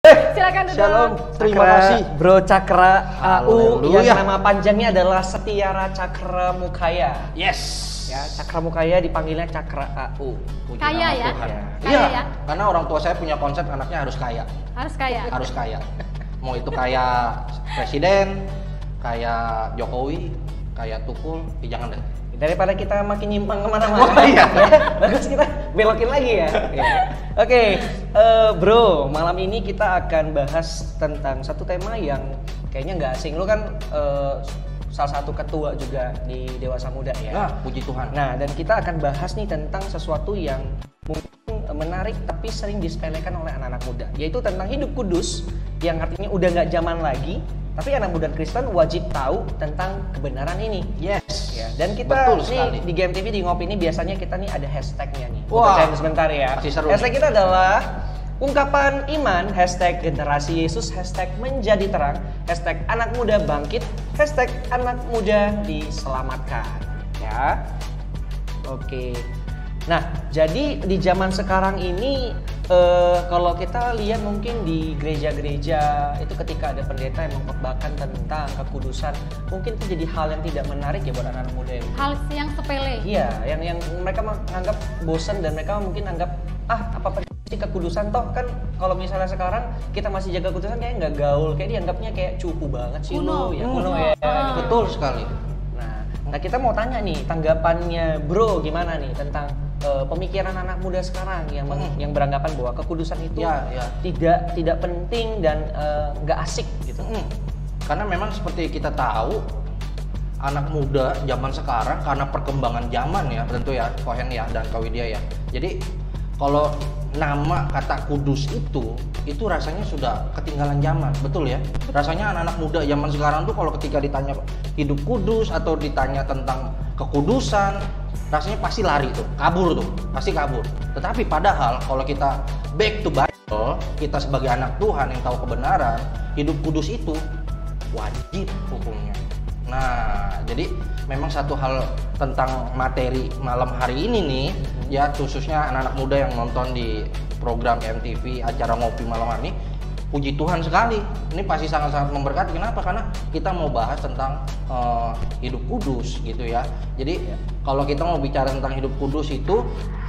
Silakan duduk. Shalom, terima Cakra, kasih. Bro Cakra AU Haleluya. yang nama panjangnya adalah Setiara Cakra Mukaya. Yes. Ya, Cakra Mukaya dipanggilnya Cakra AU. Puji Kaya nama ya? Tuhan. Kaya Iya, ya? karena orang tua saya punya konsep anaknya harus kaya. Harus kaya. Harus kaya. Mau itu kayak presiden, kayak Jokowi, kayak Tukul, jangan deh. Daripada kita makin nyimpang kemana-mana. Oh, iya. Ya, bagus kita belokin lagi ya. Ya. Oke, bro, malam ini kita akan bahas tentang satu tema yang kayaknya nggak asing. Lu kan salah satu ketua juga di Dewasa Muda ya. Nah, puji Tuhan. Nah, dan kita akan bahas nih tentang sesuatu yang mungkin menarik tapi sering disepelekan oleh anak-anak muda, yaitu tentang hidup kudus, yang artinya udah nggak zaman lagi, tapi anak muda Kristen wajib tahu tentang kebenaran ini. Yes. Ya, dan kita Betul nih sekali. di GMTV di Ngopi ini biasanya kita nih ada hashtagnya nih. Wah, Bacain sebentar ya. masih seru Hashtag kita adalah ungkapan iman, hashtag generasi Yesus, hashtag menjadi terang, hashtag anak muda bangkit, hashtag anak muda diselamatkan. Ya, oke. Nah, jadi di zaman sekarang ini kalau kita lihat mungkin di gereja-gereja itu ketika ada pendeta yang mengkhotbahkan tentang kekudusan, mungkin itu jadi hal yang tidak menarik ya buat anak-anak muda ini. Hal yang sepele. Iya, yang mereka menganggap bosan dan mereka mungkin anggap apa sih kekudusan, toh kan kalau misalnya sekarang kita masih jaga kekudusan kayak nggak gaul, kayak dianggapnya kayak cupu banget sih Kuno. lo, ya kuno ya. Betul sekali. Nah kita mau tanya nih tanggapannya bro gimana nih tentang pemikiran anak muda sekarang yang beranggapan bahwa kekudusan itu Ya. tidak penting dan nggak asik gitu. Karena memang seperti kita tahu, anak muda zaman sekarang karena perkembangan zaman ya, tentu ya, Kohen ya dan Kawidya ya. Jadi kalau nama kata kudus itu rasanya sudah ketinggalan zaman, betul ya? Rasanya anak-anak muda zaman sekarang tuh kalau ketika ditanya hidup kudus atau ditanya tentang kekudusan, rasanya pasti lari tuh, kabur tuh, pasti kabur. Tetapi padahal kalau kita back to Bible, kita sebagai anak Tuhan yang tahu kebenaran, hidup kudus itu wajib hukumnya. Nah, jadi memang satu hal tentang materi malam hari ini nih, ya khususnya anak-anak muda yang nonton di program MTV acara ngopi malam hari ini, puji Tuhan sekali. Ini pasti sangat-sangat memberkati. Kenapa? Karena kita mau bahas tentang hidup kudus gitu ya. Jadi kalau kita mau bicara tentang hidup kudus itu,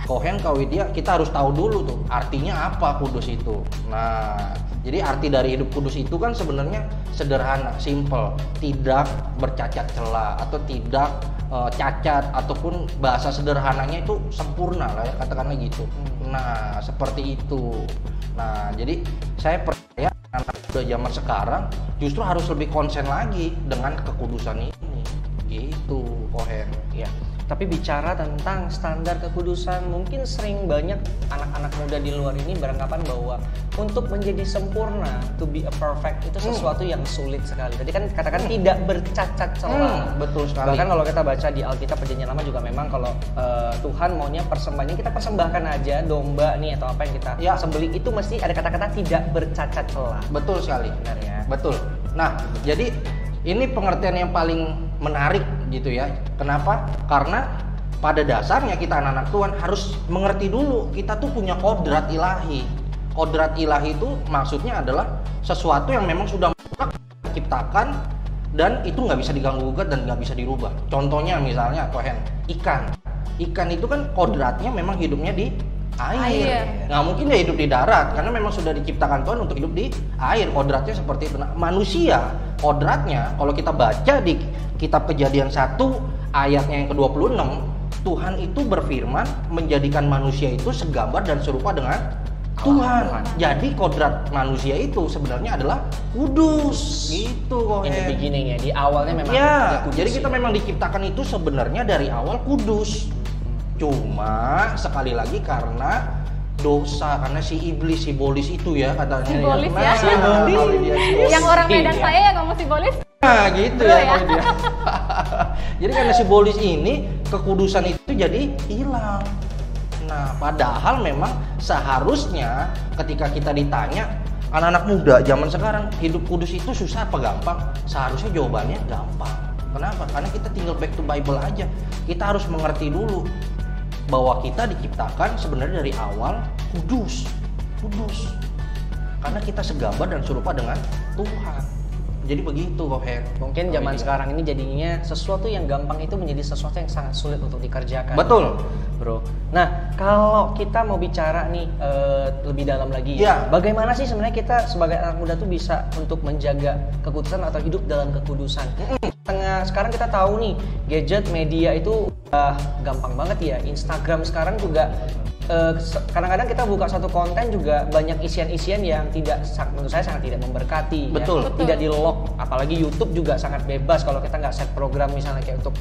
Kohen Kawidya, kita harus tahu dulu tuh artinya apa kudus itu. Nah, jadi arti dari hidup kudus itu kan sebenarnya sederhana, simple, tidak bercacat celah atau tidak cacat, ataupun bahasa sederhananya itu sempurna lah ya, katakanlah gitu. Nah, seperti itu. Nah, jadi saya percaya anak muda zaman sekarang justru harus lebih konsen lagi dengan kekudusan ini. Gitu, Kohen. Ya. Tapi bicara tentang standar kekudusan, mungkin sering banyak anak-anak muda di luar ini beranggapan bahwa untuk menjadi sempurna, to be a perfect, itu sesuatu yang sulit sekali. Tadi kan katakan tidak bercacat celah. Betul sekali. Bahkan kalau kita baca di Alkitab Perjanjian Lama juga memang kalau Tuhan maunya persembahannya kita persembahkan aja domba nih atau apa yang kita sembelih itu mesti ada kata-kata tidak bercacat celah. Betul sekali. Benar ya. Betul. Nah, jadi ini pengertian yang paling menarik gitu ya. Kenapa? Karena pada dasarnya kita anak-anak Tuhan harus mengerti dulu kita tuh punya kodrat ilahi. Kodrat ilahi itu maksudnya adalah sesuatu yang memang sudah diciptakan dan itu nggak bisa diganggu-gugat dan nggak bisa dirubah. Contohnya misalnya Kohen, ikan. Ikan itu kan kodratnya memang hidupnya di air. Nggak mungkin dia hidup di darat karena memang sudah diciptakan Tuhan untuk hidup di air. Kodratnya seperti itu. Nah, manusia kodratnya kalau kita baca di kitab Kejadian 1 ayatnya yang ke-26, Tuhan itu berfirman menjadikan manusia itu segambar dan serupa dengan Tuhan. Jadi kodrat manusia itu sebenarnya adalah kudus. Gitu kok. Ini beginning ya, di awalnya memang ya, kudus, jadi kita memang diciptakan itu sebenarnya dari awal kudus. Cuma sekali lagi karena dosa, karena si iblis, si bolis itu ya katanya. Sibolis ya. Sibolis. Yang orang Medan Iya. saya yang ngomong sibolis. Nah gitu Bro, ya, ya. kalau dia. Jadi karena si bolis ini kekudusan itu jadi hilang. Nah padahal memang seharusnya ketika kita ditanya anak-anak muda zaman sekarang hidup kudus itu susah apa gampang? Seharusnya jawabannya gampang. Kenapa? Karena kita tinggal back to Bible aja. Kita harus mengerti dulu bahwa kita diciptakan sebenarnya dari awal kudus. Karena kita segambar dan serupa dengan Tuhan. Jadi begitu kok, Hen. Mungkin zaman sekarang ini jadinya sesuatu yang gampang itu menjadi sesuatu yang sangat sulit untuk dikerjakan. Betul, bro. Nah, kalau kita mau bicara nih lebih dalam lagi, ya. Bagaimana sih sebenarnya kita sebagai anak muda tuh bisa untuk menjaga kekudusan atau hidup dalam kekudusan? Sekarang kita tahu nih, gadget media itu gampang banget ya. Instagram sekarang juga kadang-kadang kita buka satu konten juga banyak isian-isian yang menurut saya sangat tidak memberkati. Betul. Ya. Tidak di-lock, apalagi YouTube juga sangat bebas kalau kita nggak set program misalnya kayak untuk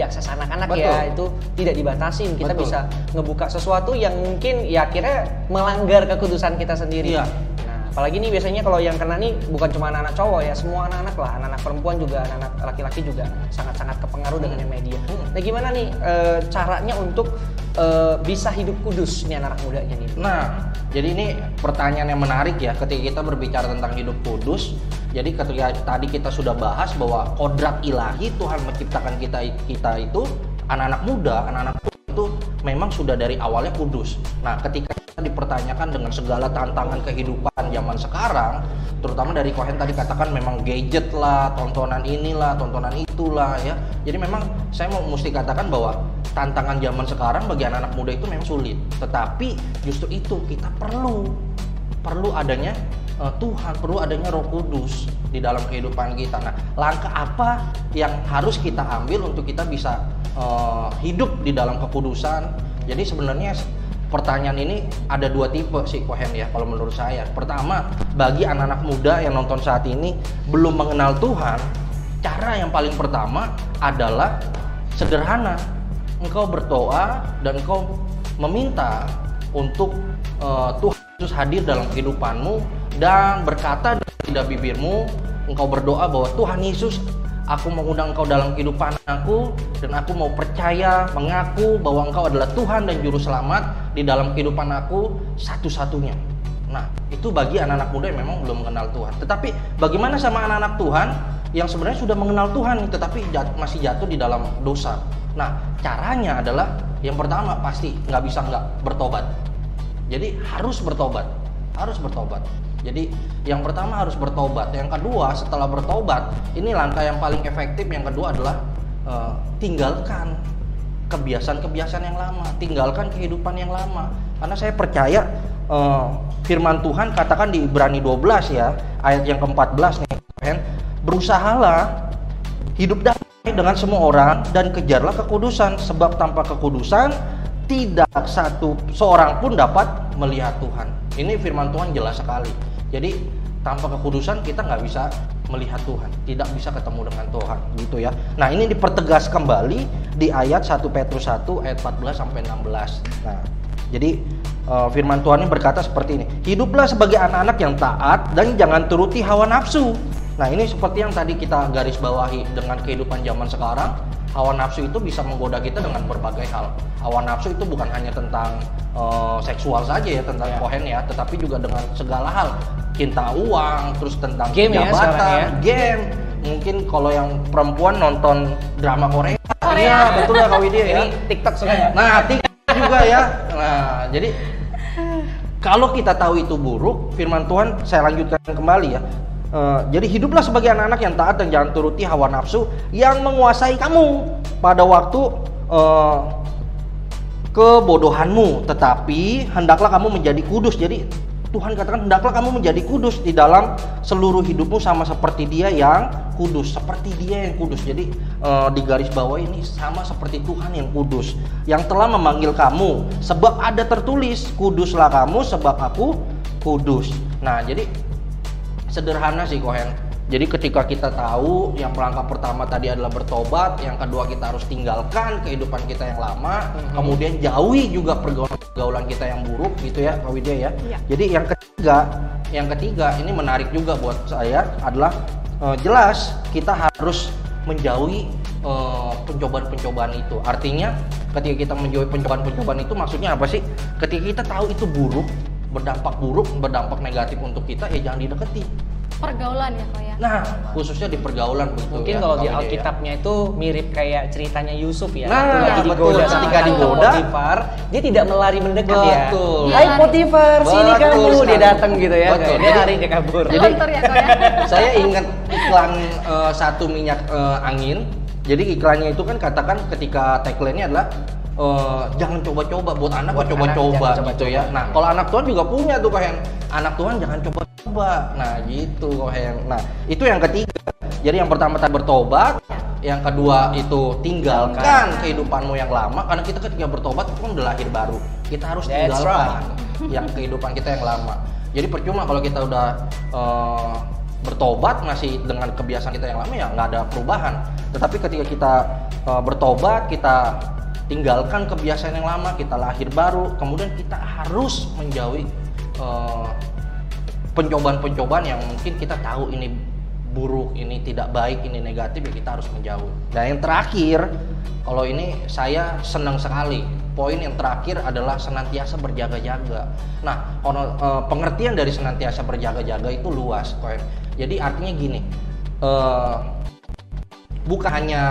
diakses anak-anak ya, itu tidak dibatasin. Kita bisa ngebuka sesuatu yang mungkin ya akhirnya melanggar kekudusan kita sendiri. Iya. Nah, apalagi nih biasanya kalau yang kena nih bukan cuma anak-anak cowok ya, semua anak-anak lah, anak-anak perempuan juga, anak-anak laki-laki juga sangat-sangat kepengaruh dengan media. Nah, gimana nih caranya untuk bisa hidup kudus nih anak mudanya nih? Nah, jadi ini pertanyaan yang menarik ya ketika kita berbicara tentang hidup kudus. Jadi ketika tadi kita sudah bahas bahwa kodrat ilahi Tuhan menciptakan kita itu anak-anak muda itu memang sudah dari awalnya kudus. Nah, ketika kita dipertanyakan dengan segala tantangan kehidupan zaman sekarang, terutama dari Kohen tadi katakan memang gadget lah, tontonan inilah, tontonan itulah ya. Jadi memang saya mesti katakan bahwa tantangan zaman sekarang bagi anak-anak muda itu memang sulit. Tetapi justru itu kita perlu adanya Tuhan, perlu adanya Roh Kudus di dalam kehidupan kita. Nah, langkah apa yang harus kita ambil untuk kita bisa hidup di dalam kekudusan? Jadi sebenarnya pertanyaan ini ada dua tipe sih Kohen ya kalau menurut saya. Pertama, bagi anak-anak muda yang nonton saat ini belum mengenal Tuhan, cara yang paling pertama adalah sederhana. Engkau berdoa dan engkau meminta untuk Tuhan Yesus hadir dalam kehidupanmu dan berkata dari lidah bibirmu, engkau berdoa bahwa Tuhan Yesus, aku mengundang engkau dalam kehidupan aku dan aku mau percaya, mengaku bahwa engkau adalah Tuhan dan Juru Selamat di dalam kehidupan aku satu-satunya. Nah, itu bagi anak-anak muda yang memang belum mengenal Tuhan. Tetapi bagaimana sama anak-anak Tuhan yang sebenarnya sudah mengenal Tuhan tetapi masih jatuh di dalam dosa? Nah, caranya adalah yang pertama pasti nggak bisa nggak bertobat. Jadi harus bertobat. Jadi yang pertama harus bertobat. Yang kedua setelah bertobat, ini langkah yang paling efektif. Yang kedua adalah tinggalkan kebiasaan-kebiasaan yang lama, tinggalkan kehidupan yang lama. Karena saya percaya firman Tuhan katakan di Ibrani 12 ya, ayat yang ke-14 nih, berusahalah hidup damai dengan semua orang dan kejarlah kekudusan, sebab tanpa kekudusan tidak seorang pun dapat melihat Tuhan. Ini firman Tuhan jelas sekali. Jadi tanpa kekudusan kita nggak bisa melihat Tuhan, tidak bisa ketemu dengan Tuhan, gitu ya. Nah, ini dipertegas kembali di ayat 1 Petrus 1 ayat 14 sampai 16. Nah, jadi firman Tuhan ini berkata seperti ini. Hiduplah sebagai anak-anak yang taat dan jangan turuti hawa nafsu. Nah, ini seperti yang tadi kita garis bawahi dengan kehidupan zaman sekarang. Hawa nafsu itu bisa menggoda kita dengan berbagai hal. Hawa nafsu itu bukan hanya tentang seksual saja ya, tentang Kohen ya, tetapi juga dengan segala hal. Cinta uang, terus tentang game jabatan, game. Mungkin kalau yang perempuan nonton drama Korea. Iya, betul ya Kak Widya ya. Ini TikTok suka ya? Nah, TikTok juga ya. Nah, jadi kalau kita tahu itu buruk, firman Tuhan saya lanjutkan kembali ya. Jadi hiduplah sebagai anak-anak yang taat dan jangan turuti hawa nafsu yang menguasai kamu pada waktu kebodohanmu, tetapi hendaklah kamu menjadi kudus. Jadi Tuhan katakan hendaklah kamu menjadi kudus di dalam seluruh hidupmu sama seperti Dia yang kudus, seperti Dia yang kudus. Jadi di garis bawah ini sama seperti Tuhan yang kudus yang telah memanggil kamu, sebab ada tertulis kuduslah kamu sebab aku kudus. Nah, jadi sederhana sih Kohen. Jadi ketika kita tahu yang langkah pertama tadi adalah bertobat, yang kedua kita harus tinggalkan kehidupan kita yang lama, kemudian jauhi juga pergaulan kita yang buruk gitu ya Kak Widya ya. Jadi yang ketiga ini menarik juga buat saya adalah jelas kita harus menjauhi pencobaan-pencobaan itu. Artinya ketika kita menjauhi pencobaan-pencobaan itu maksudnya apa sih? Ketika kita tahu itu buruk, berdampak negatif untuk kita, ya jangan dideketi. Pergaulan ya kok ya. Nah, khususnya di pergaulan begitu. Mungkin ya, kalau di Kak Widya, ya. Alkitabnya itu mirip kayak ceritanya Yusuf ya. Nah, Waktu lagi betul. digoda sama Ketika Tante digoda, Potifar, dia tidak melari mendekat ya. Betul. Hai Potifar, sini Betul kamu, dia sekali. datang gitu ya. Betul. Dia lari, dia kabur. Jadi- Luntur ya kok ya. Saya ingat iklan satu minyak angin. Jadi iklannya itu kan katakan ketika tagline-nya adalah jangan coba-coba buat anak Buat kok anak, coba-coba jangan gitu coba-coba. ya. Nah, kalau anak Tuhan juga punya tuh Kohen. Anak Tuhan jangan coba-coba. Nah, gitu Kohen. Nah, itu yang ketiga. Jadi yang pertama tadi bertobat, yang kedua itu tinggalkan kehidupanmu yang lama karena kita ketika bertobat itu kan udah lahir baru. Kita harus That's tinggalkan yang kehidupan kita yang lama. Jadi percuma kalau kita udah bertobat masih dengan kebiasaan kita yang lama ya nggak ada perubahan. Tetapi ketika kita bertobat, kita tinggalkan kebiasaan yang lama, kita lahir baru, kemudian kita harus menjauhi pencobaan-pencobaan yang mungkin kita tahu ini buruk, ini tidak baik, ini negatif, ya kita harus menjauh. Dan yang terakhir, kalau ini saya senang sekali. Poin yang terakhir adalah senantiasa berjaga-jaga. Nah, pengertian dari senantiasa berjaga-jaga itu luas, Kohen. Jadi artinya gini, bukan hanya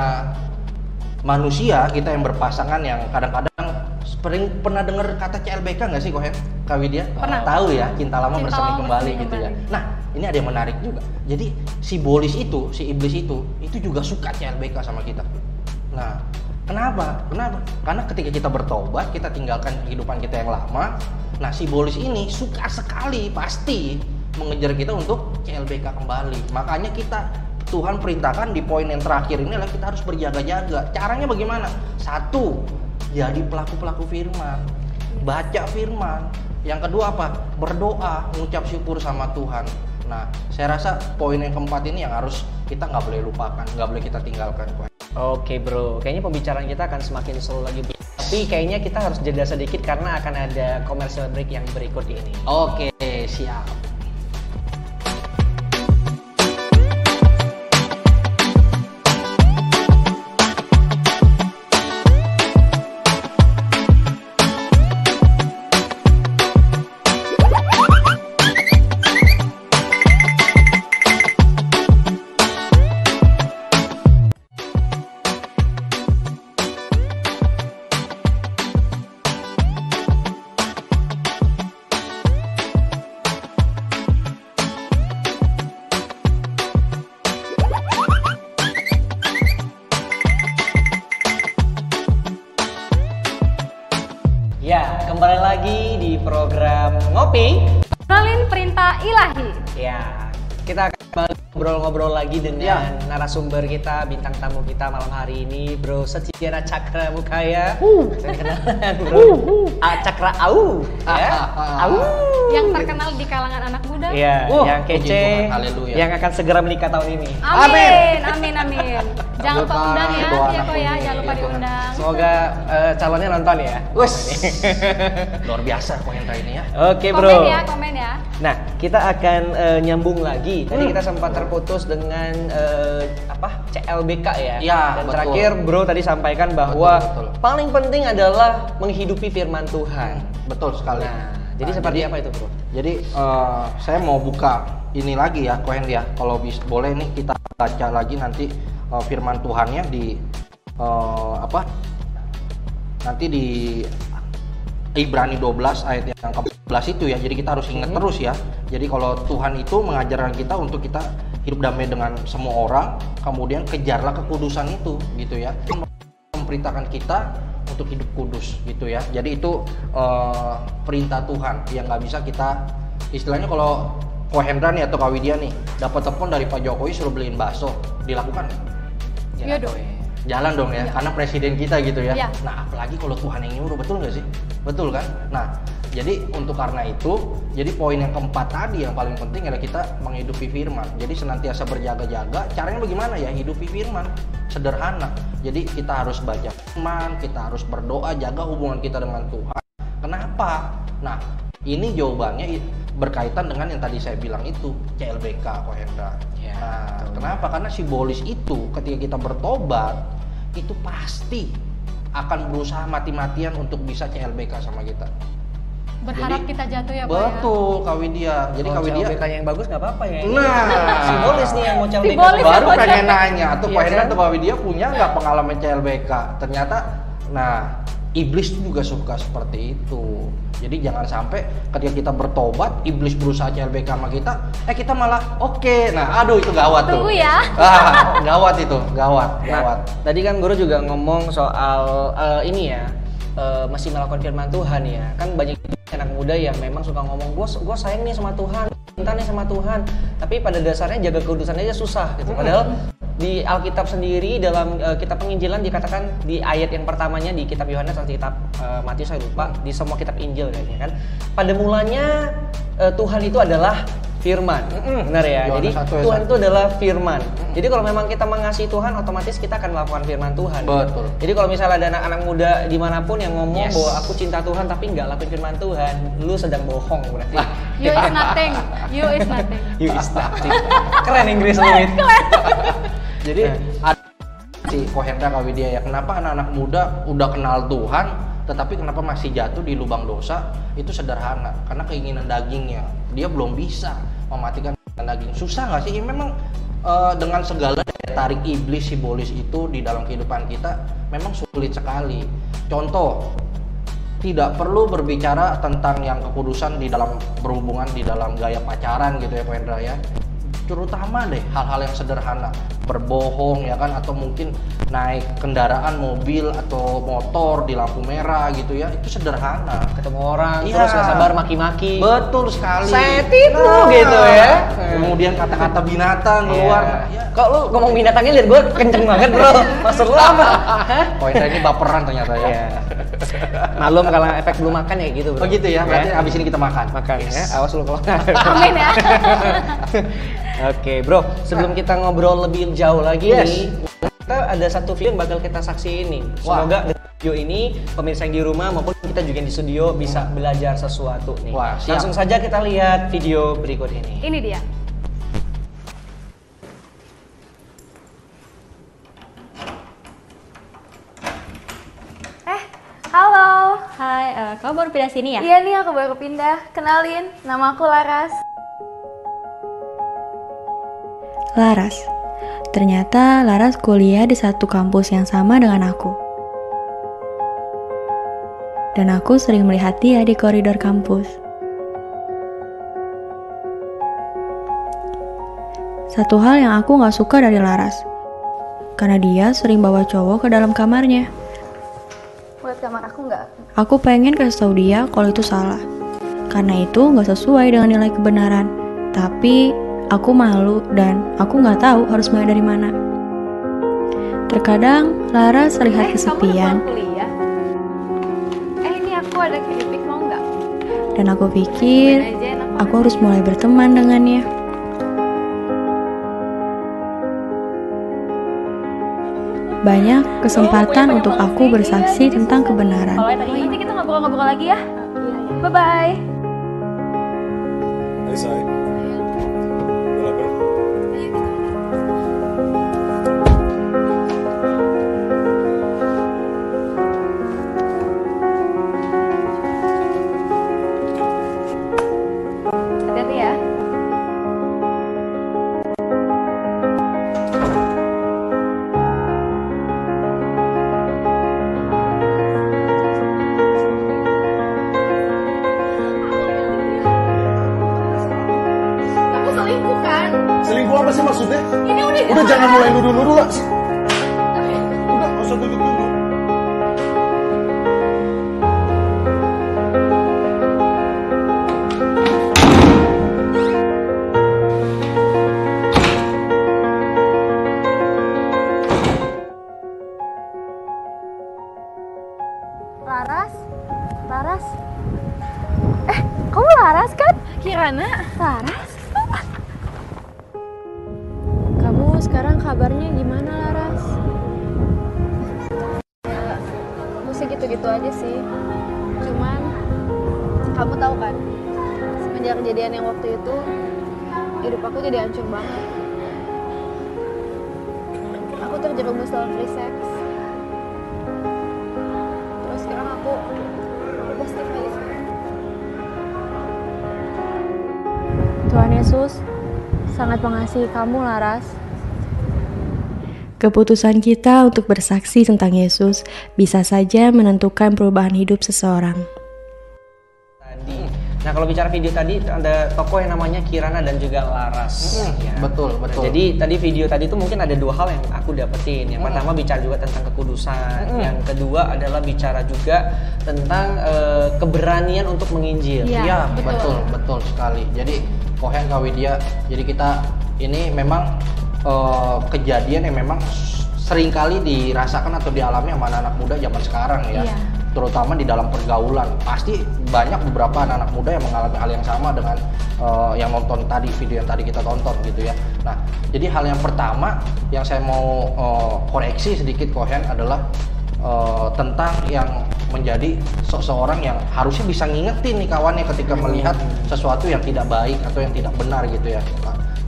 manusia kita yang berpasangan yang kadang-kadang pernah dengar kata CLBK nggak sih Kohen? Kak Widya? Pernah. Tahu ya, cinta lama Cinta bersemi lama kembali bersemi gitu ya. kembali. Nah, ini ada yang menarik juga. Jadi si iblis itu juga suka CLBK sama kita. Nah, kenapa? Karena ketika kita bertobat, kita tinggalkan kehidupan kita yang lama. Nah, si iblis ini suka sekali pasti mengejar kita untuk CLBK kembali. Makanya Tuhan perintahkan di poin yang terakhir ini adalah kita harus berjaga-jaga. Caranya bagaimana? Satu, jadi pelaku-pelaku firman. Baca firman. Yang kedua apa? Berdoa, mengucap syukur sama Tuhan. Nah, saya rasa poin yang keempat ini yang harus kita nggak boleh lupakan, nggak boleh kita tinggalkan. Oke bro, kayaknya pembicaraan kita akan semakin seru lagi. Tapi kayaknya kita harus jeda sedikit karena akan ada commercial break yang berikut ini. Oke, siap. Ya, kembali lagi di program Ngopi. Kenalin perintah ilahi. Ya, kita akan kembali ngobrol-ngobrol lagi dengan narasumber kita, bintang tamu kita malam hari ini, Bro Setyana Cakra Mukaya. Saya kenalan, Bro. Cakra Au. Ya. Au. Yang terkenal di kalangan anak muda. Iya, yang puji kece, Tuhan, haleluya. yang akan segera menikah tahun ini. Amin. Jangan lupa Doa undang ya, anak ya kok ya, ini, jangan lupa ya Tuhan. diundang. Semoga calonnya nonton ya. Wes, luar biasa komentar ini ya. Oke, Bro. Komen ya. Nah, kita akan nyambung lagi. Tadi kita sempat terputus dengan CLBK ya. Ya, Dan betul. terakhir Bro tadi sampaikan bahwa Betul. paling penting adalah menghidupi firman Tuhan. Betul sekali. Nah, jadi seperti apa itu, Bro? Jadi saya mau buka ini lagi ya, Kohen ya. Kalau boleh nih kita baca lagi nanti firman Tuhannya di nanti di Ibrani 12 ayat yang ke-14 itu ya. Jadi kita harus ingat terus ya. Jadi kalau Tuhan itu mengajarkan kita untuk kita hidup damai dengan semua orang, kemudian kejarlah kekudusan itu gitu ya. Memperintahkan kita untuk hidup kudus gitu ya. Jadi itu perintah Tuhan yang nggak bisa kita, istilahnya kalau Ko Hendra nih atau Kak Widya nih dapat telepon dari Pak Jokowi suruh beliin bakso, dilakukan nggak? Iya dong. Jalan dong ya, karena presiden kita gitu ya. Iya. Nah, apalagi kalau Tuhan yang nyuruh, betul nggak sih? Betul kan? Nah, jadi untuk karena itu, jadi poin yang keempat tadi yang paling penting adalah kita menghidupi firman. Jadi senantiasa berjaga-jaga. Caranya bagaimana ya? Hidupi firman. Sederhana. Jadi kita harus baca firman, kita harus berdoa, jaga hubungan kita dengan Tuhan. Kenapa? Nah, ini jawabannya berkaitan dengan yang tadi saya bilang itu, CLBK, Ko Hendra. Ya, Nah, betul. kenapa? Karena simbolis itu ketika kita bertobat itu pasti akan berusaha mati-matian untuk bisa CLBK sama kita. Berharap kita jatuh ya Pak ya. Betul, Kak Widya. Jadi Kak Widya CLBK yang bagus nggak apa-apa ya. Nah, simbolis nih yang mau CLBK. Simbolis. baru Bocor. pengen nanya tuh Iya Pak Hendra kan? atau Kak Widya punya nggak pengalaman CLBK? Ternyata, nah iblis juga suka seperti itu. Jadi jangan sampai ketika kita bertobat, iblis berusaha CLBK sama kita, kita malah oke. Nah, aduh itu gawat tuh. Tunggu ya. Gawat itu, gawat. Nah, tadi kan guru juga ngomong soal ini ya, masih melakukan firman Tuhan ya. Kan banyak anak muda yang memang suka ngomong, gue sayang nih sama Tuhan, cinta nih sama Tuhan. Tapi pada dasarnya jaga kekudusannya aja susah gitu. Padahal di Alkitab sendiri dalam kitab penginjilan dikatakan di ayat yang pertamanya di kitab Yohanes atau kitab Matius saya lupa, di semua kitab Injil kayaknya kan. Pada mulanya Tuhan itu adalah firman. Benar ya. Yohanes Jadi 1 ayat Tuhan 1. itu adalah firman. Jadi kalau memang kita mengasihi Tuhan, otomatis kita akan melakukan firman Tuhan. Betul. Jadi kalau misalnya ada anak-anak muda dimanapun yang ngomong Yes. bahwa aku cinta Tuhan tapi nggak lakuin firman Tuhan, lu sedang bohong berarti. You is nothing. You is nothing. You is nothing. Keren Inggris lu Wid. Jadi ada si Ko Hendra Kak Widya ya, kenapa anak-anak muda udah kenal Tuhan tetapi kenapa masih jatuh di lubang dosa? Itu sederhana, karena keinginan dagingnya. Dia belum bisa mematikan keinginan daging. Susah nggak sih? Memang dengan segala daya tarik iblis simbolis itu di dalam kehidupan kita memang sulit sekali. Contoh, tidak perlu berbicara tentang yang kekudusan di dalam berhubungan di dalam gaya pacaran gitu ya Ko Hendra ya. Terutama deh hal-hal yang sederhana, berbohong ya kan, atau mungkin naik kendaraan mobil atau motor di lampu merah gitu ya, itu sederhana. Ketemu orang Iya. terus nggak sabar maki-maki. Betul sekali. Setit lu gitu ya. Kemudian kata-kata binatang keluar. Iya. Kok lu ngomong binatangnya liat gue kenceng banget bro. Maksud lu apa? Hah? Ko Hendra ini baperan ternyata ya. Iya. Malum kalau efek belum makan ya gitu bro. Oh gitu ya, berarti abis ini kita makan. Makan ya, awas lu kalau Amin ya. Oke bro, sebelum kita ngobrol lebih jauh lagi Yes. nih, kita ada satu video yang bakal kita saksiin nih. Wah. Semoga dari video ini pemirsa yang di rumah maupun kita juga yang di studio bisa belajar sesuatu nih. Wah, siap. Langsung saja kita lihat video berikut ini. Ini dia. Halo. Hai, kamu baru pindah sini ya? Iya nih aku baru pindah. Kenalin, nama aku Laras. Laras. Ternyata Laras kuliah di satu kampus yang sama dengan aku. Dan aku sering melihat dia di koridor kampus. Satu hal yang aku gak suka dari Laras, karena dia sering bawa cowok ke dalam kamarnya. Buat kamar aku nggak? Aku pengen kasih tahu dia kalau itu salah, karena itu gak sesuai dengan nilai kebenaran. Tapi aku malu dan aku nggak tahu harus mulai dari mana. Terkadang Laras terlihat Kamu udah kesepian pulang kuliah? Ini aku ada keripik, mau nggak? dan aku pikir Cobain aja, enak aku harus mulai berteman dengannya. Banyak kesempatan untuk aku bersaksi tentang kebenaran. Kalau tadi nanti kita ngobrol-ngobrol lagi ya. Bye-bye. Hai say. Udah lapar? Hati-hati ya. Kamu selingkuh kan? Selingkuh apa sih maksudnya? Ini Udah jangan mulai nuduh-nuduh lah. Udah, nggak usah tuduh-tuduh. Laras? Laras? Kamu Laras kan? Kirana. Laras? Kamu sekarang kabarnya gimana, Laras? Masih gitu-gitu aja sih. Cuman kamu tahu kan, semenjak kejadian yang waktu itu, hidup aku jadi hancur banget. Aku terjerumus dalam free sex. Terus sekarang aku positif aja. Yesus sangat mengasihi kamu, Laras. Keputusan kita untuk bersaksi tentang Yesus bisa saja menentukan perubahan hidup seseorang. Nah kalau bicara video tadi ada tokoh yang namanya Kirana dan juga Laras. Ya. Betul. Jadi tadi video tadi itu mungkin ada dua hal yang aku dapetin. Yang pertama bicara juga tentang kekudusan. Yang kedua adalah bicara juga tentang keberanian untuk menginjil. Iya, betul sekali. Jadi Kohen Kak Widya, jadi kita ini memang kejadian yang memang seringkali dirasakan atau dialami sama anak-anak muda zaman sekarang ya. Terutama di dalam pergaulan, pasti banyak beberapa anak-anak muda yang mengalami hal yang sama dengan yang nonton tadi, video yang tadi kita tonton gitu ya. Nah, jadi hal yang pertama yang saya mau koreksi sedikit Kohen adalah tentang yang menjadi seseorang yang harusnya bisa ngingetin nih kawannya ketika melihat sesuatu yang tidak baik atau yang tidak benar gitu ya,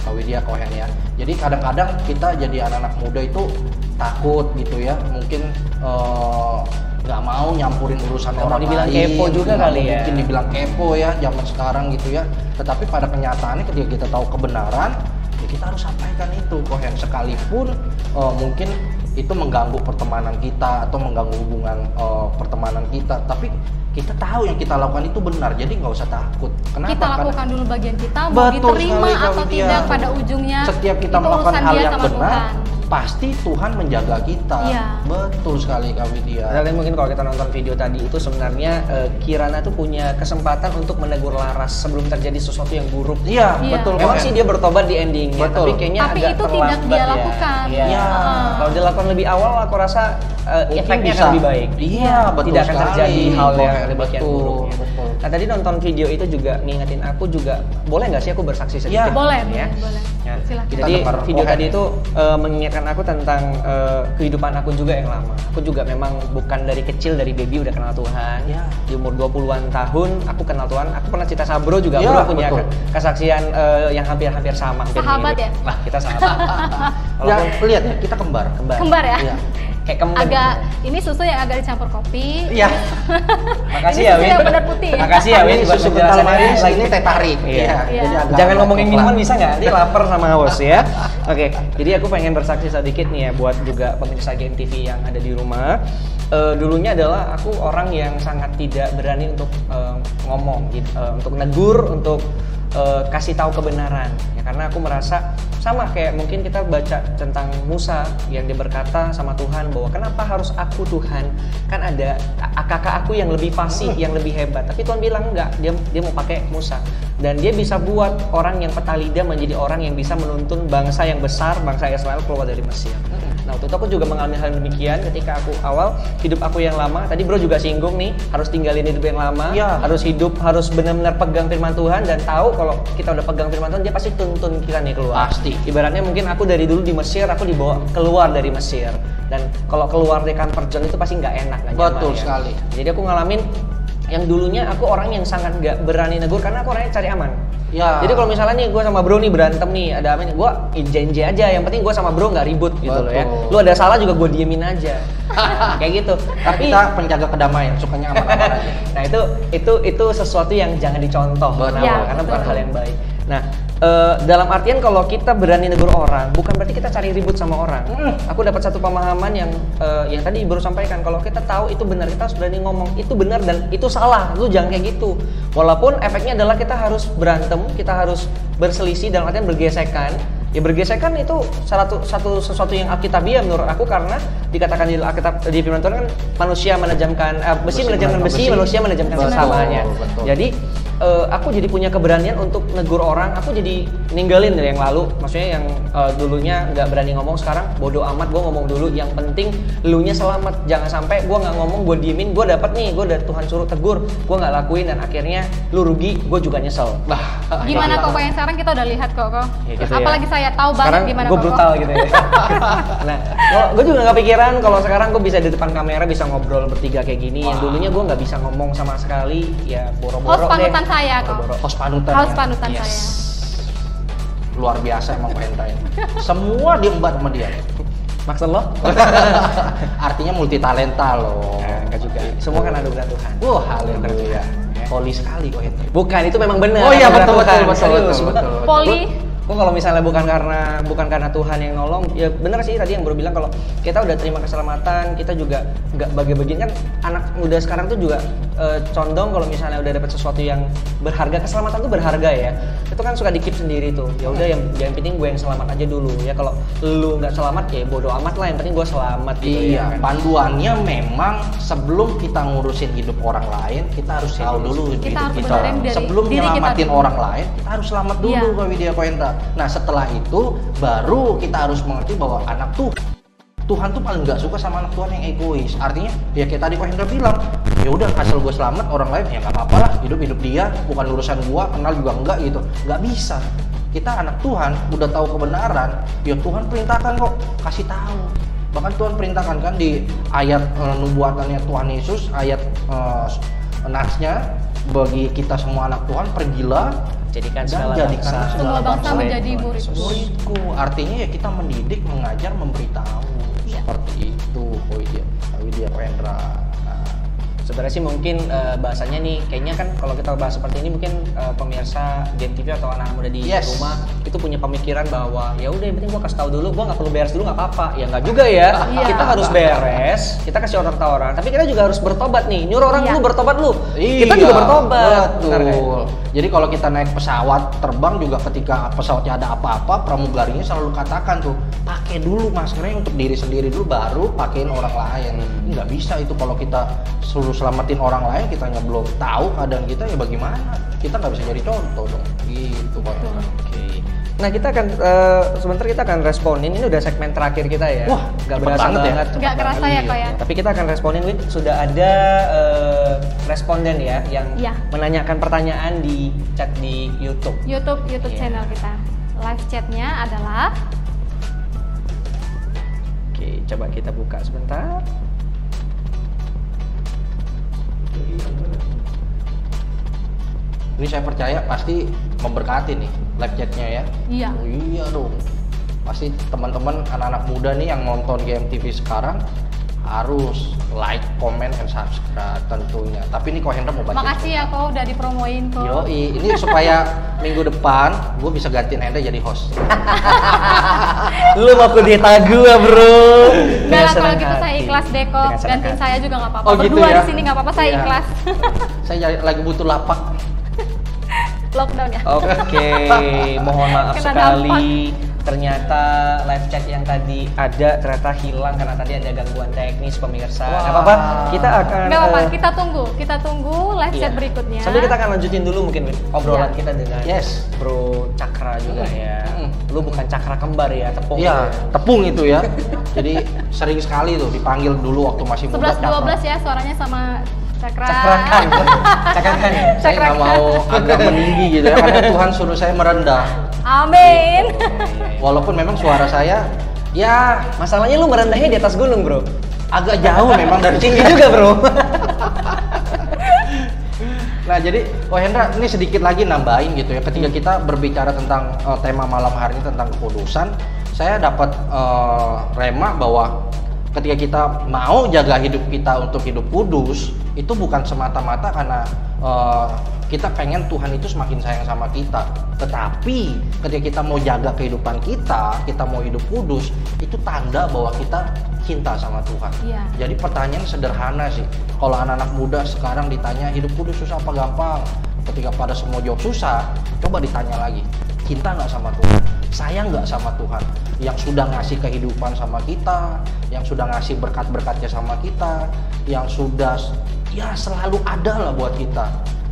Kak Widya, Kohen ya. Jadi kadang-kadang kita jadi anak-anak muda itu takut gitu ya, mungkin nggak mau nyampurin urusan orang dibilang lain, kepo juga kali ya. Mungkin dibilang kepo ya zaman sekarang gitu ya. Tetapi pada kenyataannya ketika kita tahu kebenaran, ya kita harus sampaikan itu Kohen, sekalipun mungkin itu mengganggu pertemanan kita atau mengganggu hubungan pertemanan kita. Tapi kita tahu yang kita lakukan itu benar, jadi nggak usah takut. Kenapa? Kita lakukan dulu bagian kita, mau diterima atau tidak pada ujungnya. Setiap kita melakukan hal yang benar, pasti Tuhan menjaga kita. Betul sekali Kak Widya. Dan mungkin kalau kita nonton video tadi itu sebenarnya Kirana tuh punya kesempatan untuk menegur Laras sebelum terjadi sesuatu yang buruk. Iya, betul. Memang sih dia bertobat di endingnya, tapi kayaknya agak itu terlambat tidak dia lakukan. Kalau dilakukan lebih awal, aku rasa efeknya akan lebih baik. Iya, betul. Tidak akan terjadi hal yang bagian buruknya. Betul. Nah tadi nonton video itu juga ngingetin aku juga, boleh nggak sih aku bersaksi sedikit? Boleh. Ya. Silakan. Jadi video tadi itu mengingatkan aku tentang kehidupan aku juga yang lama. Aku juga memang bukan dari kecil, dari baby udah kenal Tuhan. Di umur 20-an tahun aku kenal Tuhan. Aku pernah cerita sama Bro juga. Bro punya kesaksian yang hampir-hampir sama. Sahabat ya? Lah kita sahabat. Ya, lihat ya, kita kembar. Kembar ya? Iya. Kayak kembar. Agak ini susu yang agak dicampur kopi. Iya. Makasih ya, Win. Yang benar putih. Makasih ya, Win. Susu kental manis, ini teh tarik. Iya. Jadi agak Jangan ngomongin minuman bisa nggak? Nanti lapar sama haus ya. Oke. Jadi aku pengen bersaksi sedikit nih ya buat juga pemirsa GMTV yang ada di rumah. Dulunya adalah aku orang yang sangat tidak berani untuk ngomong, untuk negur, untuk kasih tahu kebenaran ya, karena aku merasa sama kayak mungkin kita baca tentang Musa yang dia berkata sama Tuhan bahwa kenapa harus aku Tuhan, kan ada kakak aku yang lebih fasih, yang lebih hebat, tapi Tuhan bilang enggak, dia mau pakai Musa dan dia bisa buat orang yang peta lidah menjadi orang yang bisa menuntun bangsa yang besar, bangsa Israel keluar dari Mesir. Nah waktu itu aku juga mengalami hal demikian ketika aku awal hidup aku yang lama. Tadi Bro juga singgung nih, harus tinggalin hidup yang lama, harus hidup, harus benar-benar pegang firman Tuhan dan tahu kalau kita udah pegang firman Tuhan, dia pasti tuntun kita nih keluar. Pasti. Ibaratnya mungkin aku dari dulu di Mesir, aku dibawa keluar dari Mesir. Dan kalau keluar dari comfort zone itu pasti nggak enak, nggak nyaman. Betul sekali. Jadi aku ngalamin yang dulunya aku orang yang sangat nggak berani negur karena aku orangnya cari aman. Jadi kalau misalnya nih gue sama Bro nih berantem nih, ada apa nih, gue janji aja, yang penting gue sama Bro nggak ribut gitu loh ya. Lu ada salah juga gue diemin aja. Kayak gitu. Tapi kita penjaga kedamaian, sukanya aman-aman aja. Nah itu sesuatu yang jangan dicontoh. Karena bukan hal yang baik. Nah dalam artian kalau kita berani negur orang, bukan berarti kita cari ribut sama orang. Aku dapat satu pemahaman yang tadi baru sampaikan, kalau kita tahu itu benar, kita harus berani ngomong itu benar dan itu salah, lu jangan kayak gitu. Walaupun efeknya adalah kita harus berantem, kita harus berselisih dalam artian bergesekan. Ya bergesekan itu sesuatu yang alkitabiah menurut aku, karena dikatakan di Alkitab, di firman Tuhan kan manusia menajamkan besi menajamkan besi, manusia menajamkan sesamanya. Jadi aku jadi punya keberanian untuk negur orang. Aku jadi ninggalin dari yang lalu, maksudnya yang dulunya nggak berani ngomong, sekarang bodo amat, gue ngomong dulu. Yang penting elunya selamat, jangan sampai gue nggak ngomong, gue diemin, gue dapet nih, gue udah Tuhan suruh tegur, gue nggak lakuin dan akhirnya lu rugi, gue juga nyesel. Gimana kok yang sekarang kita udah lihat kok. Ya, gitu apalagi ya. Saya tahu banget sekarang gimana gue brutal gitu ya. Nah, gue juga nggak pikiran kalau sekarang gue bisa di depan kamera bisa ngobrol bertiga kayak gini. Yang dulunya gue nggak bisa ngomong sama sekali, ya boro-boro deh. Host panutan saya kok. Host panutan. Host panutan saya. Luar biasa emang Penta ini. Semua diembat sama dia. Maksud lo? Artinya multi talenta loh. Enggak juga. Semua kan anugerah Tuhan. Haleluya. Poli sekali kok Hendra. Bukan, itu memang benar. Oh iya, Karena betul, Tuhan. betul, Serius. betul. Poli. Kok kalau misalnya bukan karena Tuhan yang nolong, ya benar sih tadi yang baru bilang kalau kita udah terima keselamatan, kita juga nggak bagi-bagiin kan. Anak muda sekarang tuh juga condong kalau misalnya udah dapat sesuatu yang berharga, keselamatan tuh berharga ya. Itu kan suka dikip sendiri tuh. Ya udah yang penting gue yang selamat aja dulu ya. Kalau lu nggak selamat ya bodo amat lah, yang penting gue selamat gitu. Iya, ya kan? panduannya memang sebelum kita ngurusin hidup orang lain, kita harus tahu dulu Kita hidup harus kita. benerin dari Sebelum diri kita nyelamatin dulu. orang lain, kita harus selamat dulu Iya. Kak Widya Kohendra. Nah setelah itu baru kita harus mengerti bahwa anak Tuhan tuh paling nggak suka sama anak Tuhan yang egois. Artinya ya kayak tadi Kohendra bilang, ya udah asal gue selamat, orang lain ya nggak apa-apa lah, hidup dia, bukan urusan gue, kenal juga enggak gitu. Nggak bisa. Kita anak Tuhan udah tahu kebenaran, ya Tuhan perintahkan kok, kasih tahu. Bahkan Tuhan perintahkan kan di ayat nubuatannya Tuhan Yesus, ayat nasnya bagi kita semua anak Tuhan, pergilah Jadikan dan segala jadikan bangsa Semua bangsa murid. menjadi muridku. muridku. Artinya ya kita mendidik, mengajar, memberitahu. Iya. Seperti itu Widya Kohendra. Nah, Sebenarnya sih mungkin bahasanya nih, kayaknya kan kalau kita bahas seperti ini mungkin pemirsa Game TV atau anak muda di Yes. rumah itu punya pemikiran bahwa ya udah yang penting gua kasih tahu dulu, gua nggak perlu beres dulu nggak apa-apa. Ya nggak juga ya. Iya. Kita harus beres, kita kasih tahu orang, tapi kita juga harus bertobat nih. Nyuruh orang Iya. lu bertobat lu. Kita Iya, juga bertobat. Benar nggak? betul. Jadi kalau kita naik pesawat terbang juga ketika pesawatnya ada apa-apa, pramugarinya selalu katakan tuh, pakai dulu maskernya untuk diri sendiri dulu, baru pakein orang lain. Nggak bisa itu kalau kita suruh selamatin orang lain, kitanya belum tahu keadaan kita, ya bagaimana? Kita nggak bisa jadi contoh dong. Gitu Pak. Oke. Nah kita akan sebentar kita akan responin, ini udah segmen terakhir kita ya. Wah, nggak cepet berasa banget ya. banget. Nggak kerasa ya kok ya. Tapi kita akan responin, Wid. Sudah ada responden ya yang Iya. menanyakan pertanyaan di chat di YouTube. YouTube Iya. channel kita. Live chatnya adalah Oke, coba kita buka sebentar. Ini saya percaya pasti memberkati nih live chatnya ya. iya. Oh, iya dong. Pasti teman-teman anak-anak muda nih yang nonton GMTV sekarang harus like, comment, and subscribe tentunya. Tapi ini Kohendra mau baca. Makasih ya kok udah dipromoin kok. Yoi, ini supaya minggu depan gue bisa gantiin Hendra jadi host. Lu mau kudeta gua, Bro. Enggak lah, kalau gitu saya ikhlas deh kok. Dengan senang Gantiin hati. saya juga nggak apa-apa. Oh, gitu Berdua ya? di sini nggak apa-apa, saya Iya. ikhlas. Saya lagi butuh lapak. Lockdown ya. Oke, mohon maaf Kena sekali. Ternyata live chat yang tadi ada ternyata hilang karena tadi ada gangguan teknis pemirsa. Wah. Nggak apa-apa, kita akan Nggak apa-apa, kita tunggu live iya. chat berikutnya. Sambil kita akan lanjutin dulu mungkin Wid, obrolan Iya. kita dengan Yes. Bro Cakra juga ya. Lu bukan Cakra kembar ya, tepung. Iya, tepung itu ya. Jadi sering sekali tuh dipanggil dulu waktu masih muda. 11-12 ya suaranya sama Cakra. Cakrakan. Cakrakan. Saya nggak mau agak meninggi gitu ya, karena Tuhan suruh saya merendah. Amin. Walaupun memang suara saya ya Masalahnya lu merendahnya di atas gunung, Bro. agak jauh memang dari sini. Tinggi juga, Bro. Nah jadi Hendra ini sedikit lagi nambahin gitu ya, ketika kita berbicara tentang tema malam hari ini tentang kekudusan, saya dapat rema bahwa ketika kita mau jaga hidup kita untuk hidup kudus, itu bukan semata-mata karena kita pengen Tuhan itu semakin sayang sama kita, tetapi ketika kita mau jaga kehidupan kita mau hidup kudus, itu tanda bahwa kita cinta sama Tuhan. Iya. Jadi pertanyaan sederhana sih, kalau anak-anak muda sekarang ditanya hidup kudus susah apa gampang, ketika pada semua jawab susah, coba ditanya lagi, cinta nggak sama Tuhan, sayang nggak sama Tuhan, yang sudah ngasih kehidupan sama kita, yang sudah ngasih berkat-berkatnya sama kita, yang sudah ya selalu ada lah buat kita.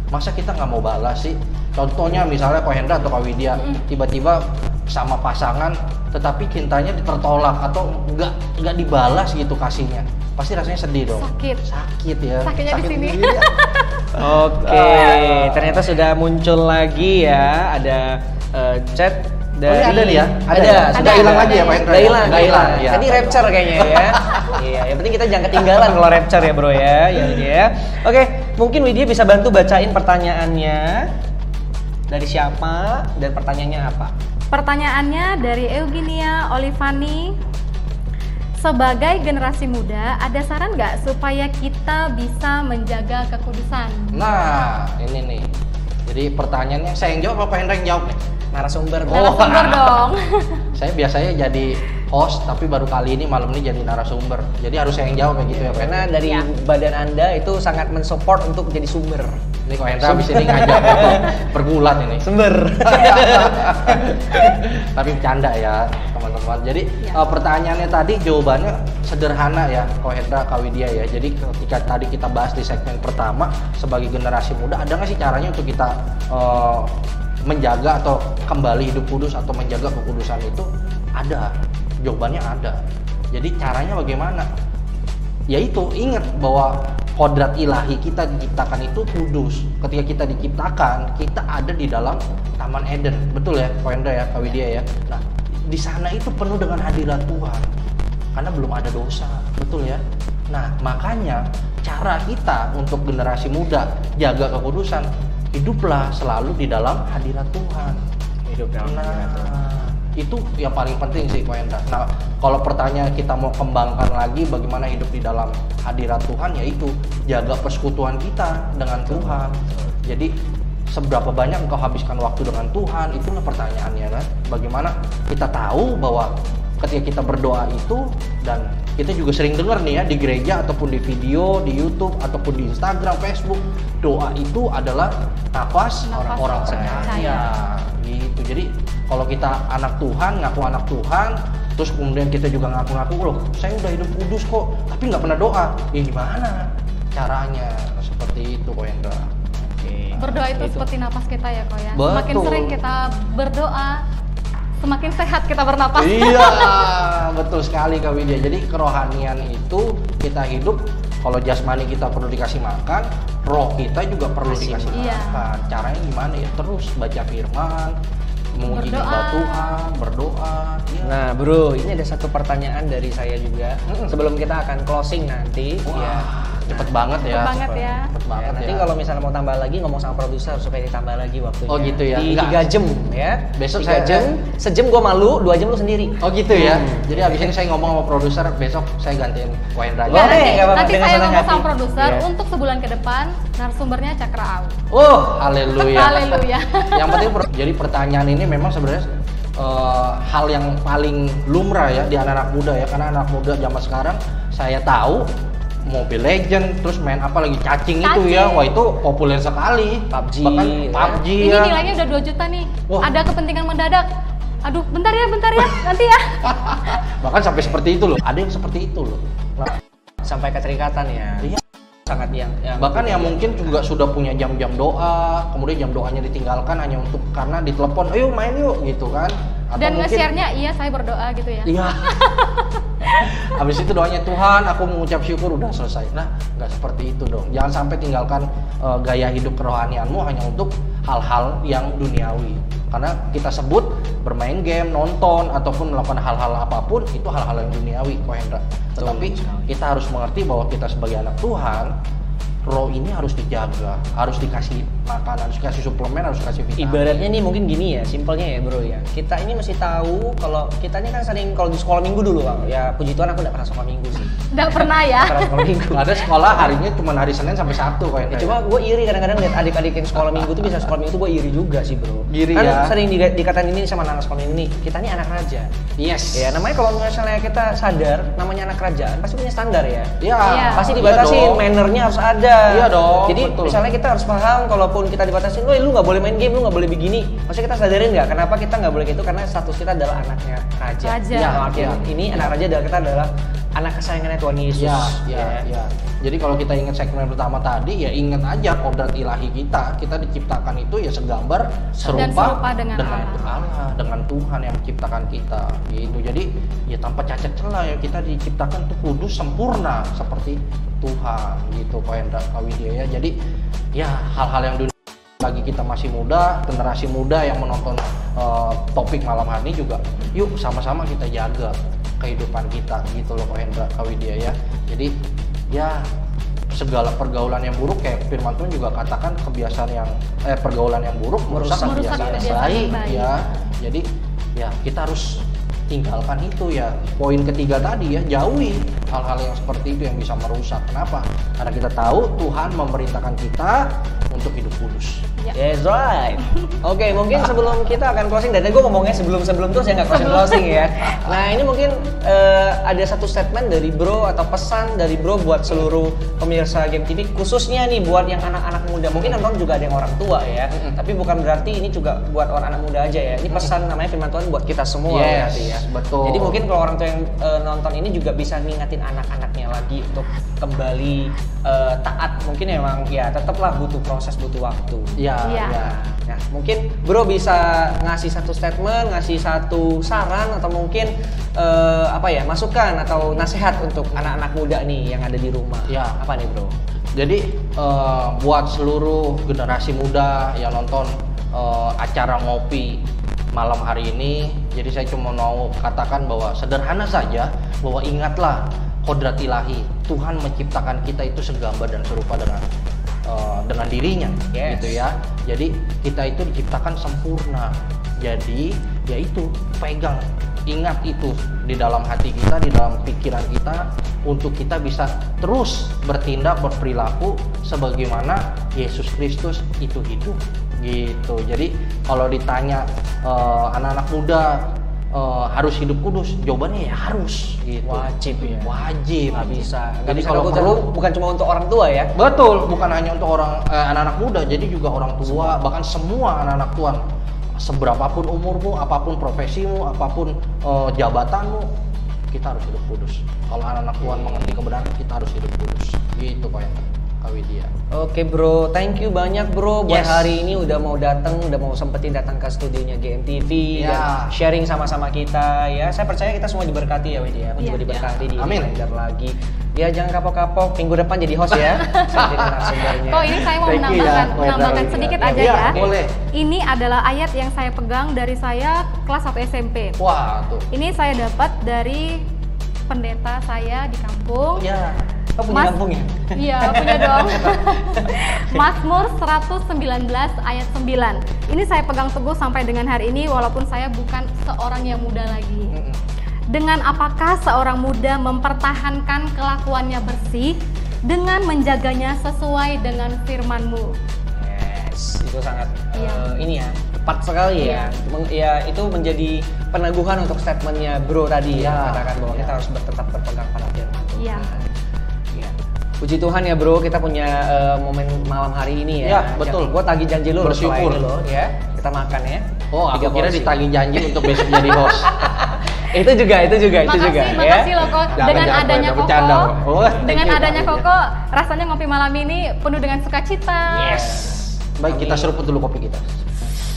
Masa kita nggak mau balas sih? Contohnya misalnya Kak Hendra atau Kak Widya tiba-tiba sama pasangan, tetapi cintanya tertolak atau nggak dibalas gitu kasihnya, pasti rasanya sedih dong. Sakit ya. Sakitnya di sini. sendiri ya. Oke, ternyata sudah muncul lagi ya, ada chat dari iya, ada nih ya? Ada Ada, ya? sudah Udah hilang lagi ya, Pak Hendra? Udah hilang, Udah udah hilang. hilang, ya. Tadi rapture kayaknya ya. Iya, yang penting kita jangan ketinggalan kalau rapture ya, Bro ya. Ya Widya ya. Oke, mungkin Widya bisa bantu bacain pertanyaannya. Dari siapa dan pertanyaannya apa? Pertanyaannya dari Eugenia Olivani. sebagai generasi muda, ada saran nggak supaya kita bisa menjaga kekudusan? Nah, ini nih. Jadi pertanyaannya saya yang jawab apa Hendra yang jawab nih? Narasumber. Narasumber dong. Saya biasanya jadi host, tapi baru kali ini malam ini jadi narasumber. Jadi harus saya yang jawab kayak gitu ya, Pak? Karena dari badan Anda itu sangat mensupport untuk jadi sumber. Ini kok Hendra habis ini ngajak untuk bergulat ini. Sumber. Tapi bercanda ya, teman-teman. Jadi pertanyaannya tadi jawabannya sederhana ya, Ko Hendra, Kak Widya ya. Jadi ketika tadi kita bahas di segmen pertama sebagai generasi muda, ada nggak sih caranya untuk kita menjaga atau kembali hidup kudus atau menjaga kekudusan itu? Ada, jawabannya ada. Jadi caranya bagaimana? Yaitu ingat bahwa kodrat ilahi kita diciptakan itu kudus. Ketika kita diciptakan, kita ada di dalam Taman Eden, betul ya, Ko Hendra ya, Kak Widya ya. Nah, di sana itu penuh dengan hadirat Tuhan, karena belum ada dosa, betul ya. Nah, makanya cara kita untuk generasi muda jaga kekudusan, hiduplah selalu di dalam hadirat Tuhan. Hidup dalam hadirat Tuhan. Itu yang paling penting sih, Ko Hendra. Nah, kalau pertanyaan kita mau kembangkan lagi bagaimana hidup di dalam hadirat Tuhan, yaitu jaga persekutuan kita dengan Tuhan. Jadi seberapa banyak engkau habiskan waktu dengan Tuhan, itulah pertanyaannya kan. Bagaimana kita tahu bahwa ketika kita berdoa itu, dan kita juga sering dengar nih ya di gereja ataupun di video, di YouTube ataupun di Instagram, Facebook, doa itu adalah nafas orang-orang percaya. Gitu. Jadi kalau kita anak Tuhan, ngaku anak Tuhan, terus kemudian kita juga ngaku-ngaku, loh saya udah hidup kudus kok, tapi nggak pernah doa. Ya gimana caranya? Seperti itu, Ko Hendra. Berdoa itu seperti napas kita ya, Ko ya. Betul. Semakin sering kita berdoa, semakin sehat kita bernapas. Iya, betul sekali Kak Widya. Jadi kerohanian itu kita hidup, kalau jasmani kita perlu dikasih makan, roh kita juga perlu dikasih makan. Caranya gimana ya? Terus baca firman, memuji nyembah Tuhan, berdoa. Ya. Nah, Bro, ini ada satu pertanyaan dari saya juga. Sebelum kita akan closing nanti. Wah, cepet banget ya. Cepet banget ya. Cepet banget Nanti ya. kalau misalnya mau tambah lagi, ngomong sama produser supaya ditambah lagi waktunya. Oh gitu ya? Di Enggak. 3 jam ya. Besok 3 saya- jam, sejam gua malu, 2 jam lu sendiri. Oh gitu ya. Jadi abis ini saya ngomong sama produser, besok saya gantiin Ko Hendra aja. Ya, Boleh, nanti nggak apa-apa, nanti dengan saya senang ngomong hati. sama produser Iya. untuk sebulan ke depan narasumbernya Cakra Au. Oh, haleluya. Haleluya. Yang penting jadi pertanyaan ini memang sebenarnya hal yang paling lumrah ya di anak-anak muda ya, karena anak muda zaman sekarang saya tahu Mobile Legend, terus main apa lagi cacing itu ya, wah itu populer sekali. PUBG, bahkan ya. PUBG Ini ya. nilainya udah 2 juta nih. Wah. Ada kepentingan mendadak. Aduh, bentar ya, nanti ya. Bahkan sampai seperti itu loh, ada yang seperti itu loh. Nah, Sampai keterikatan ya. Iya. Sangat yang bahkan yang mungkin juga sudah punya jam-jam doa, kemudian jam doanya ditinggalkan hanya untuk karena ditelepon, ayo main yuk gitu kan. Atau Dan mungkin- nge-share-nya iya saya berdoa gitu ya. Iya. Habis itu doanya Tuhan, aku mengucap syukur, udah selesai. Nah, nggak seperti itu dong. Jangan sampai tinggalkan gaya hidup kerohanianmu hanya untuk hal-hal yang duniawi. Karena kita sebut bermain game, nonton ataupun melakukan hal-hal apapun itu hal-hal yang duniawi, Ko Hendra. Tetapi kita harus mengerti bahwa kita sebagai anak Tuhan, roh ini harus dijaga, harus dikasih makan, harus dikasih suplemen, harus dikasih vitamin. Ibaratnya nih mungkin gini ya, simpelnya ya Bro ya. Kita ini mesti tahu kalau kita ini kan sering kalau di sekolah minggu dulu Bang. Ya puji Tuhan aku nggak pernah sekolah minggu sih. Nggak pernah ya. Nggak pernah sekolah minggu. Ada sekolah harinya cuma hari Senin sampai Sabtu, Ko Hendra. Ya, cuma gue iri kadang-kadang lihat adik-adik yang sekolah minggu tuh bisa sekolah minggu tuh gue iri juga sih Bro. Iri kan ya. sering dikatain ini sama anak sekolah minggu nih, kita ini anak raja. Yes. Ya namanya kalau misalnya kita sadar namanya anak kerajaan pasti punya standar ya. Iya. Iya. Pasti Iya dibatasin, dong. mannernya harus ada. Iya dong, Jadi betul. misalnya kita harus paham, kalaupun kita dibatasin, lu nggak boleh main game, lu nggak boleh begini. Maksudnya kita sadarin nggak? Kenapa kita nggak boleh gitu? Karena status kita adalah anaknya raja. Raja. Ya, Iya. artinya ini anak raja adalah kita adalah anak kesayangannya Tuhan Yesus. Ya. Jadi kalau kita ingat segmen pertama tadi, ya ingat aja kodrat ilahi kita. Kita diciptakan itu ya segambar serupa dengan Allah, dengan Tuhan yang menciptakan kita. Gitu. Jadi ya tanpa cacat celah ya kita diciptakan tuh kudus sempurna seperti Tuhan gitu, Ko Hendra, Kak Widya ya. Jadi ya hal-hal yang dunia bagi kita masih muda, generasi muda yang menonton topik malam hari ini juga, yuk sama-sama kita jaga kehidupan kita gitu loh, Ko Hendra, Kak Widya ya. Jadi ya segala pergaulan yang buruk kayak firman Tuhan juga katakan kebiasaan yang pergaulan yang buruk merusak kebiasaan yang baik ya. Jadi ya kita harus tinggalkan itu ya. Poin ketiga tadi ya, jauhi hal-hal yang seperti itu yang bisa merusak. Kenapa? Karena kita tahu Tuhan memerintahkan kita untuk hidup kudus. Yes, right. Oke, mungkin sebelum kita akan closing, dan gue ngomongnya sebelum terus ya, nggak closing ya. Nah, ini mungkin ada satu statement dari bro atau pesan dari bro buat seluruh pemirsa Game TV, khususnya nih buat yang anak-anak muda. Mungkin nonton juga ada yang orang tua ya, tapi bukan berarti ini juga buat orang anak muda aja ya. Ini pesan namanya firman Tuhan buat kita semua berarti ya. Betul. Jadi mungkin kalau orang tua yang nonton ini juga bisa ngingetin anak-anaknya lagi untuk kembali taat. Mungkin emang ya tetaplah butuh proses, butuh waktu. Iya. Nah, mungkin bro bisa ngasih satu statement, ngasih satu saran atau mungkin masukan atau nasihat untuk anak-anak muda nih yang ada di rumah. Ya. Apa nih bro? Jadi buat seluruh generasi muda yang nonton acara ngopi malam hari ini, jadi saya cuma mau katakan bahwa sederhana saja, bahwa ingatlah kodrat ilahi, Tuhan menciptakan kita itu segambar dan serupa dengan dirinya, gitu ya. Jadi kita itu diciptakan sempurna. Jadi yaitu pegang, ingat itu di dalam hati kita, di dalam pikiran kita, untuk kita bisa terus bertindak, berperilaku sebagaimana Yesus Kristus itu hidup, gitu. Jadi kalau ditanya anak-anak muda harus hidup kudus, jawabannya ya harus, gitu. Wajib ya. Wajib. Nggak bisa. Jadi Nggak kalau bisa perlu, bukan cuma untuk orang tua ya. betul, bukan hanya untuk orang anak-anak muda, jadi juga orang tua, bahkan semua anak-anak Tuhan. Seberapapun umurmu, apapun profesimu, apapun jabatanmu, kita harus hidup kudus. Kalau anak-anak Tuhan mengerti kebenaran, kita harus hidup kudus. Gitu Kak Widya. Oke bro, thank you banyak bro buat hari ini udah mau sempetin datang ke studionya GMTV dan sharing sama-sama kita ya. Saya percaya kita semua diberkati ya Widya, juga diberkati di belajar lagi. Ya jangan kapok-kapok, minggu depan jadi host ya. Saya jadi narasumbernya. Oh ini saya mau menambahkan sedikit aja ya. Boleh. Ini adalah ayat yang saya pegang dari saya kelas 1 SMP. Wah tuh. Ini saya dapat dari pendeta saya di kampung. Ya. Oh, punya kampung ya? Iya, punya dong. Mazmur 119 ayat 9. Ini saya pegang teguh sampai dengan hari ini walaupun saya bukan seorang yang muda lagi. Dengan apakah seorang muda mempertahankan kelakuannya bersih dengan menjaganya sesuai dengan firman-Mu? Yes, itu sangat ini ya, tepat sekali ya. Ya itu menjadi peneguhan untuk statementnya bro tadi ya, mengatakan bahwa kita harus tetap berpegang pada firman Tuhan. Iya. Puji Tuhan ya bro, kita punya momen malam hari ini ya. Ya betul. Gue tagih janji lo bersyukur lo ya. Kita makan ya. Oh, aku kira ditagih janji untuk besok jadi host. itu juga Makasih loh kok. Dengan adanya Koko, Koko, rasanya ngopi malam ini penuh dengan sukacita. Yes. Baik, kita seruput dulu kopi kita.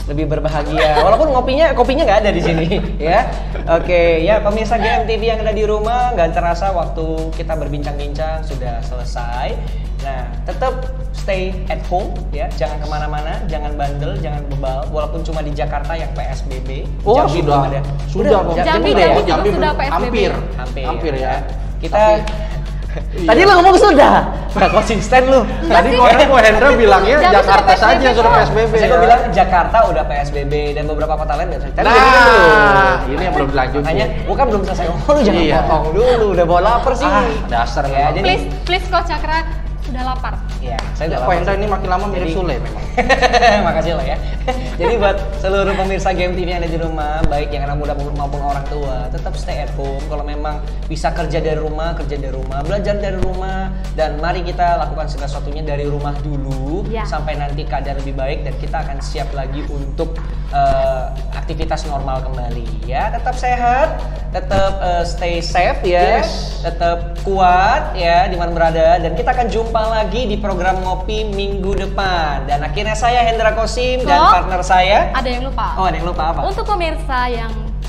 Lebih berbahagia. Walaupun kopinya nggak ada di sini, ya. Oke, ya pemirsa GMTV yang ada di rumah, nggak terasa waktu kita berbincang-bincang sudah selesai. Nah, tetap stay at home, ya. Jangan kemana-mana, jangan bandel, jangan bebal. Walaupun cuma di Jakarta yang PSBB. Oh, Jambi sudah. Ada. Sudah. Jambi sudah PSBB. Hampir ya. Kita tadi lo ngomong sudah, nggak konsisten lu. Tadi kok Hendra bilangnya Jakarta saja sudah PSBB. Saya bilang Jakarta udah PSBB dan beberapa kota lain nggak. Nah, ini yang belum dilanjut. Makanya, gua kan belum selesai ngomong, lu jangan potong dulu. Udah bawa lapar sih. Dasar ya. Jadi please Coach Cakra sudah lapar. Iya, saya udah lapar. Hendra ini makin lama mirip Sule memang. Makasih lo ya. Jadi buat seluruh pemirsa GMTV yang ada di rumah, baik yang anak muda maupun orang tua, tetap stay at home. Kalau memang bisa kerja dari rumah, belajar dari rumah, dan mari kita lakukan segala sesuatunya dari rumah dulu sampai nanti keadaan lebih baik dan kita akan siap lagi untuk aktivitas normal kembali. Ya, tetap sehat, tetap stay safe ya, tetap kuat ya di mana berada, dan kita akan jumpa lagi di program Ngopi minggu depan. Dan akhirnya saya Hendra Kosim dan partner saya. Ada yang lupa. Oh, ada yang lupa apa? Untuk pemirsa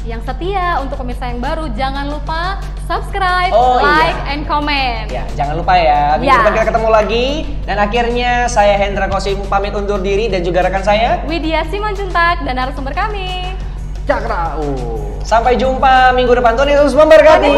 yang setia, untuk pemirsa yang baru, jangan lupa subscribe, like, and comment. Ya, jangan lupa ya. Minggu depan kita ketemu lagi. Dan akhirnya saya Hendra Kosim pamit undur diri dan juga rekan saya Widya Simanjuntak dan narasumber kami Cakra. Sampai jumpa minggu depan. Tuhan Yesus memberkati.